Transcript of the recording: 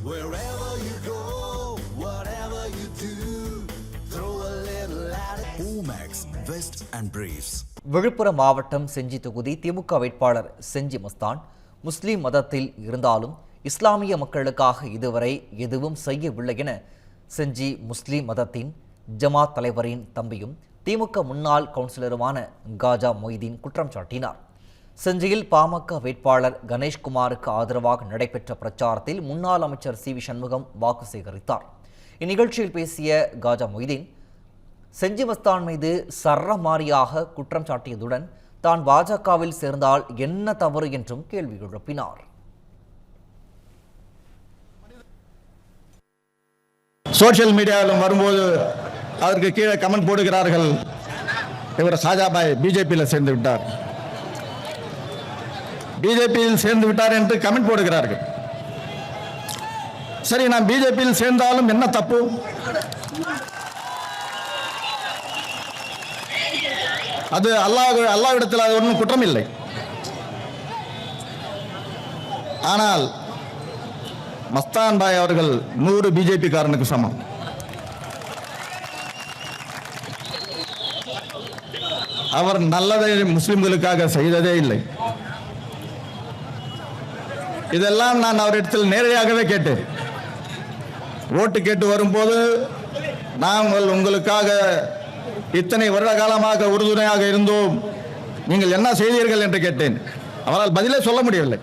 Wherever you go, whatever you do, throw a little at it. Omax, Vest and Briefs. Villupuram மாவட்டம் செஞ்சி தொகுதி திமுக வேட்பாளர் செஞ்சி மஸ்தான் முஸ்லிம் மதத்தில் இருந்தாலும் இஸ்லாமிய மக்களுக்காக இதுவரை எதுவும் செய்யவில்லை என செஞ்சி முஸ்லிம் மதத்தின் ஜமாத் தலைவரின் தம்பியும் திமுக முன்னாள் கவுன்சிலருமான காஜா மொய்தீன் குற்றம் சாட்டினார். செஞ்சியில் பாமக வேட்பாளர் கணேஷ்குமாருக்கு ஆதரவாக நடைபெற்ற பிரச்சாரத்தில் முன்னாள் அமைச்சர் சி வி சண்முகம் வாக்கு சேகரித்தார். இந்நிகழ்ச்சியில் பேசிய காஜா மொய்தீன் செஞ்சி மஸ்தான் மீது சரமாரியாக குற்றம் சாட்டியதுடன் தான் பாஜகவில் சேர்ந்தால் என்ன தவறு என்றும் கேள்வி எழுப்பினார். சோசியல் மீடியாவிலும் வரும்போது அதற்கு கீழே கமெண்ட் போடுகிறார்கள், இவர் ஷாஜாபாய் பிஜேபியில் சேர்ந்து விட்டார், பிஜேபியில் சேர்ந்து விட்டார் என்று கமெண்ட் போடுகிறார்கள். சரி, நான் பிஜேபியில் சேர்ந்தாலும் என்ன தப்பு? அது அல்லாஹ்விடத்தில் அது ஒன்றும் குற்றம் இல்லை. ஆனால் மஸ்தான் பாய் அவர்கள் 100 பிஜேபி காரனுக்கு சமம். அவர் நல்லதை முஸ்லிம்களுக்காக செய்ததே இல்லை. இதெல்லாம் நான் அவரிடத்தில் நேரடியாகவே கேட்டேன். ஓட்டு கேட்டு வரும்போது நாங்கள் உங்களுக்காக இத்தனை வருட காலமாக உறுதுணையாக இருந்தோம், நீங்கள் என்ன செய்தீர்கள் என்று கேட்டேன். அவரால் பதிலே சொல்ல முடியவில்லை.